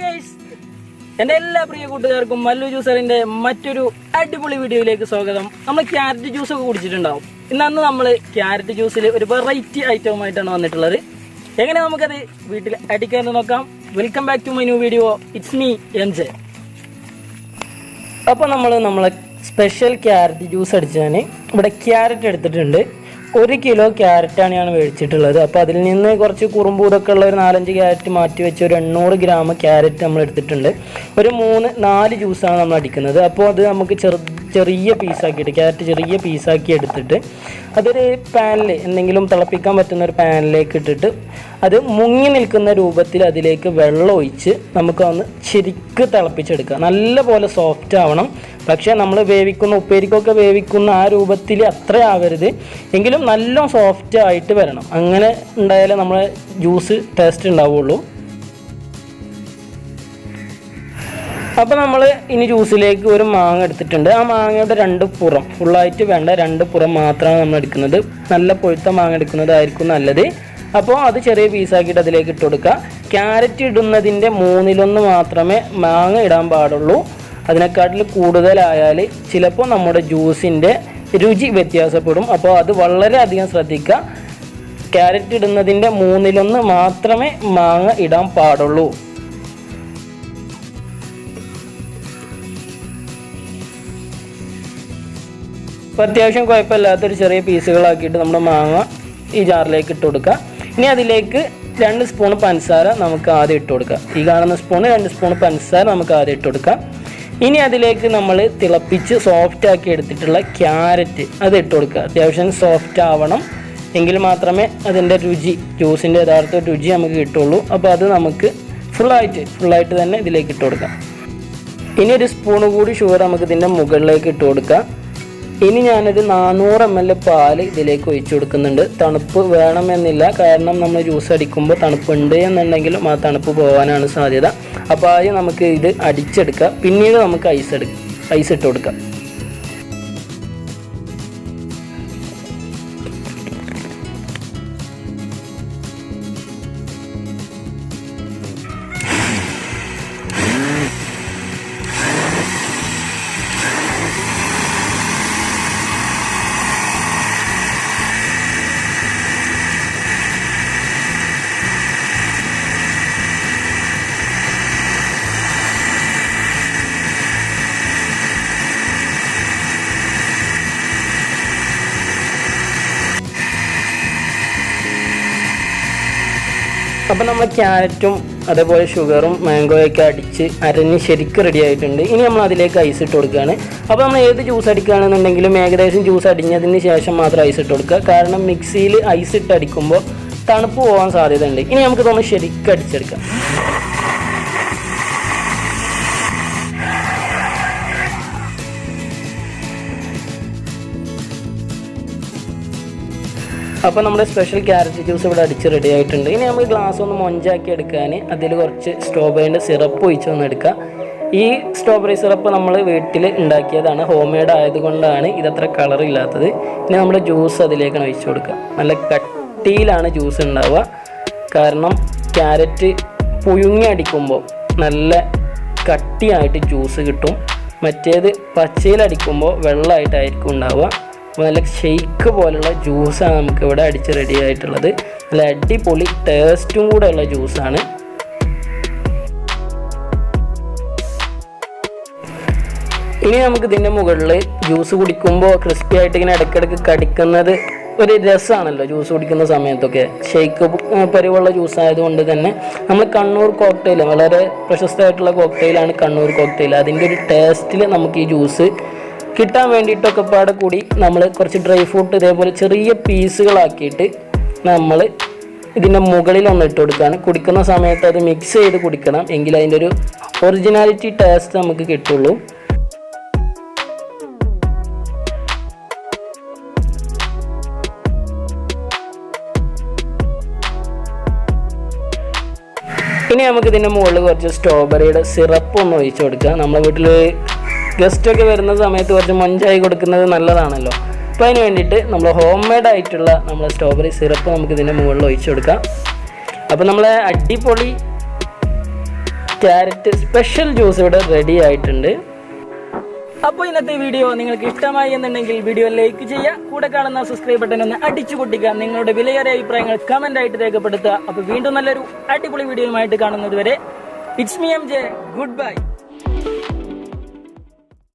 Guys, എൻ്റെ എല്ലാ പ്രിയ കൂട്ടുകാർക്കും മല്ലു ജ്യൂസറിന്റെ മറ്റൊരു അടിപൊളി വീഡിയോയിലേക്ക് സ്വാഗതം. നമ്മൾ ക്യാരറ്റ് ജ്യൂസ് ഒക്കെ കുടിച്ചിട്ടുണ്ടാവും. ഇന്ന് നമ്മൾ ക്യാരറ്റ് ജ്യൂസിൽ ഒരു വെറൈറ്റി ഐറ്റവുമായിട്ടാണ് വന്നിട്ടുള്ളത്. എങ്ങനെ നമുക്കത് വീട്ടിൽ അടിക്കാമെന്ന് നോക്കാം. Welcome back to my new video. It's me M J. അപ്പോൾ നമ്മളെ സ്പെഷ്യൽ ക്യാരറ്റ് ജ്യൂസ് അടിച്ചാൽ ഇവിടെ ക്യാരറ്റ് എടുത്തിട്ടുണ്ട്. 1 കിലോ ക്യാരറ്റാണ് ഞാൻ മേടിച്ചിട്ടുള്ളത്. അപ്പോൾ അതിൽ നിന്ന് കുറച്ച് കുറുമ്പൂതൊക്കെ ഉള്ള ഒരു 4-5 ക്യാരറ്റ് മാറ്റി വെച്ച് ഒരു 800 ഗ്രാം ക്യാരറ്റ് നമ്മൾ എടുത്തിട്ടുണ്ട്. ഒരു 3-4 ജ്യൂസാണ് നമ്മൾ അടിക്കുന്നത്. അപ്പോൾ അത് നമുക്ക് ചെറിയ പീസാക്കിയിട്ട് ക്യാരറ്റ് ചെറിയ പീസാക്കി എടുത്തിട്ട് അതൊരു പാനിൽ എന്തെങ്കിലും തിളപ്പിക്കാൻ പറ്റുന്ന ഒരു പാനിലേക്ക് ഇട്ടിട്ട് അത് മുങ്ങി നിൽക്കുന്ന രൂപത്തിൽ അതിലേക്ക് വെള്ളം ഒഴിച്ച് നമുക്കൊന്ന് ശരിക്ക് തിളപ്പിച്ചെടുക്കുക. നല്ല പോലെ സോഫ്റ്റ് ആവണം. പക്ഷേ നമ്മൾ വേവിക്കുന്ന ഉപ്പേരിക്കൊക്കെ വേവിക്കുന്ന ആ രൂപത്തിൽ അത്ര ആവരുത്, എങ്കിലും നല്ല സോഫ്റ്റ് ആയിട്ട് വരണം. അങ്ങനെ ഉണ്ടായാലേ നമ്മളെ ജ്യൂസ് ടേസ്റ്റ് ഉണ്ടാവുള്ളൂ. അപ്പോൾ നമ്മൾ ഇനി ജ്യൂസിലേക്ക് ഒരു മാങ്ങ എടുത്തിട്ടുണ്ട്. ആ മാങ്ങയുടെ 2 പുറം ഫുള്ളായിട്ട് വേണ്ട, 2 പുറം മാത്രമാണ് നമ്മൾ എടുക്കുന്നത്. നല്ല പൊഴുത്ത മാങ്ങ എടുക്കുന്നതായിരിക്കും നല്ലത്. അപ്പോൾ അത് ചെറിയ പീസാക്കിയിട്ട് അതിലേക്ക് ഇട്ട് കൊടുക്കുക. ക്യാരറ്റ് ഇടുന്നതിൻ്റെ 1/3 മാത്രമേ മാങ്ങ ഇടാൻ പാടുള്ളൂ. അതിനെക്കാട്ടിൽ കൂടുതലായാൽ ചിലപ്പോൾ നമ്മുടെ ജ്യൂസിൻ്റെ രുചി വ്യത്യാസപ്പെടും. അപ്പോൾ അത് വളരെയധികം ശ്രദ്ധിക്കുക. ക്യാരറ്റ് ഇടുന്നതിൻ്റെ 1/3 മാത്രമേ മാങ്ങ ഇടാൻ പാടുള്ളൂ. അപ്പോൾ അത്യാവശ്യം കുഴപ്പമില്ലാത്തൊരു ചെറിയ പീസുകളാക്കിയിട്ട് നമ്മുടെ മാങ്ങ ഈ ജാറിലേക്ക് ഇട്ട് കൊടുക്കുക. ഇനി അതിലേക്ക് 2 സ്പൂൺ പഞ്ചസാര നമുക്ക് ആദ്യം ഇട്ട് കൊടുക്കുക. ഈ കാണുന്ന സ്പൂണ് 2 സ്പൂൺ പഞ്ചസാര നമുക്ക് ആദ്യം ഇട്ട് കൊടുക്കാം. ഇനി അതിലേക്ക് നമ്മൾ തിളപ്പിച്ച് സോഫ്റ്റ് ആക്കി എടുത്തിട്ടുള്ള ക്യാരറ്റ് അത് ഇട്ട് കൊടുക്കുക. അത്യാവശ്യം സോഫ്റ്റ് ആവണം, എങ്കിൽ മാത്രമേ അതിൻ്റെ രുചി, ജ്യൂസിൻ്റെ യഥാർത്ഥ രുചി നമുക്ക് കിട്ടുള്ളൂ. അപ്പോൾ അത് നമുക്ക് ഫുള്ളായിട്ട് തന്നെ ഇതിലേക്ക് ഇട്ട് കൊടുക്കാം. ഇനി ഒരു സ്പൂൺ കൂടി ഷുഗർ നമുക്ക് ഇതിൻ്റെ മുകളിലേക്ക് ഇട്ട് കൊടുക്കാം. ഇനി ഞാനൊരു 400 ml പാല് ഇതിലേക്ക് ഒഴിച്ചു കൊടുക്കുന്നുണ്ട്. തണുപ്പ് വേണമെന്നില്ല, കാരണം നമ്മൾ ജ്യൂസ് അടിക്കുമ്പോൾ തണുപ്പുണ്ട് എന്നുണ്ടെങ്കിലും ആ തണുപ്പ് പോകാനാണ് സാധ്യത. അപ്പോൾ ആദ്യം നമുക്ക് ഇത് അടിച്ചെടുക്കാം, പിന്നീട് നമുക്ക് ഐസ് ഇട്ട് കൊടുക്കാം. അപ്പോൾ നമ്മൾ ക്യാരറ്റും അതേപോലെ ഷുഗറും മാംഗോയൊക്കെ അടിച്ച് അരഞ്ഞ് ശരിക്കും റെഡി ആയിട്ടുണ്ട്. ഇനി നമ്മൾ അതിലേക്ക് ഐസ് ഇട്ട് കൊടുക്കുകയാണ്. അപ്പോൾ നമ്മൾ ഏത് ജ്യൂസ് അടിക്കുകയാണെന്നുണ്ടെങ്കിലും ഏകദേശം ജ്യൂസ് അടിഞ്ഞതിന് ശേഷം മാത്രം ഐസ് ഇട്ട് കൊടുക്കുക. കാരണം മിക്സിയിൽ ഐസ് ഇട്ട് അടിക്കുമ്പോൾ തണുപ്പ് പോകാൻ സാധ്യതയുണ്ട്. ഇനി നമുക്ക് തോന്നുന്നു ശരിക്കും അടിച്ചെടുക്കാം. അപ്പോൾ നമ്മുടെ സ്പെഷ്യൽ ക്യാരറ്റ് ജ്യൂസ് ഇവിടെ അടിച്ച് റെഡി ആയിട്ടുണ്ട്. ഇനി നമുക്ക് ഗ്ലാസ് ഒന്ന് മൊഞ്ചാക്കി എടുക്കാൻ അതിൽ കുറച്ച് സ്ട്രോബെറിൻ്റെ സിറപ്പ് ഒഴിച്ചൊന്ന് എടുക്കുക. ഈ സ്ട്രോബെറി സിറപ്പ് നമ്മൾ വീട്ടിൽ ഉണ്ടാക്കിയതാണ്, ഹോം മെയ്ഡ് ആയതുകൊണ്ടാണ് ഇതത്ര കളറില്ലാത്തത്. ഇനി നമ്മുടെ ജ്യൂസ് അതിലേക്കാണ് ഒഴിച്ചു കൊടുക്കുക. നല്ല കട്ടിയിലാണ് ജ്യൂസ് ഉണ്ടാവുക, കാരണം ക്യാരറ്റ് പുഴുങ്ങി അടിക്കുമ്പോൾ നല്ല കട്ടിയായിട്ട് ജ്യൂസ് കിട്ടും. മറ്റേത് പച്ചയിലടിക്കുമ്പോൾ വെള്ളമായിട്ടായിരിക്കും ഉണ്ടാവുക. നല്ല ഷെയ്ക്ക് പോലുള്ള ജ്യൂസാണ് നമുക്കിവിടെ അടിച്ച് റെഡി ആയിട്ടുള്ളത്. നല്ല അടിപൊളി ടേസ്റ്റും കൂടെ ഉള്ള ജ്യൂസാണ്. ഇനി നമുക്ക് ഇതിൻ്റെ മുകളിൽ ജ്യൂസ് കുടിക്കുമ്പോൾ ക്രിസ്പി ആയിട്ട് ഇങ്ങനെ ഇടയ്ക്കിടയ്ക്ക് കടിക്കുന്നത് ഒരു രസമാണല്ലോ ജ്യൂസ് കുടിക്കുന്ന സമയത്തൊക്കെ. ഷെയ്ക്ക് പരിവുള്ള ജ്യൂസ് ആയതുകൊണ്ട് തന്നെ നമ്മൾ കണ്ണൂർ കോക്ടെയിൽ, വളരെ പ്രശസ്തമായിട്ടുള്ള കോക്ടെയിലാണ് കണ്ണൂർ കോക്ടെയിൽ. അതിൻ്റെ ഒരു ടേസ്റ്റിൽ നമുക്ക് ഈ ജ്യൂസ് കിട്ടാൻ വേണ്ടിയിട്ടൊക്കെ പാടെ കൂടി നമ്മൾ കുറച്ച് ഡ്രൈ ഫ്രൂട്ട് ഇതേപോലെ ചെറിയ പീസുകളാക്കിയിട്ട് നമ്മൾ ഇതിൻ്റെ മുകളിലൊന്ന് ഇട്ട് കൊടുക്കുകയാണ്. കുടിക്കുന്ന സമയത്ത് അത് മിക്സ് ചെയ്ത് കുടിക്കണം, എങ്കിൽ അതിൻ്റെ ഒരു ഒറിജിനാലിറ്റി ടേസ്റ്റ് നമുക്ക് കിട്ടുള്ളൂ. ഇനി നമുക്ക് ഇതിൻ്റെ മുകളിൽ കുറച്ച് സ്ട്രോബെറിയുടെ സിറപ്പ് ഒന്ന് ഒഴിച്ച് കൊടുക്കുക. നമ്മുടെ വീട്ടിൽ ഗസ്റ്റൊക്കെ വരുന്ന സമയത്ത് കുറച്ച് മൊഞ്ചായി കൊടുക്കുന്നത് നല്ലതാണല്ലോ. അപ്പോൾ അതിന് വേണ്ടിയിട്ട് നമ്മൾ ഹോം മെയ്ഡ് ആയിട്ടുള്ള നമ്മൾ സ്ട്രോബെറി സിറപ്പ് നമുക്ക് ഇതിൻ്റെ മുകളിൽ ഒഴിച്ചു കൊടുക്കാം. അപ്പോൾ നമ്മളെ അടിപൊളി ക്യാരറ്റ് സ്പെഷ്യൽ ജ്യൂസ് ഇവിടെ റെഡി ആയിട്ടുണ്ട്. അപ്പോൾ ഇന്നത്തെ വീഡിയോ നിങ്ങൾക്ക് ഇഷ്ടമായി എന്നുണ്ടെങ്കിൽ വീഡിയോ ലൈക്ക് ചെയ്യുക, കൂടെ കാണുന്ന സബ്സ്ക്രൈബ് ബട്ടൺ ഒന്ന് അടിച്ചു പൊട്ടിക്കുക, നിങ്ങളുടെ വിലയേറിയ അഭിപ്രായങ്ങൾ കമന്റ് ആയിട്ട് രേഖപ്പെടുത്തുക. അപ്പോൾ വീണ്ടും നല്ലൊരു അടിപൊളി വീഡിയോയുമായിട്ട് കാണുന്നത് വരെ it's me M J, good bye.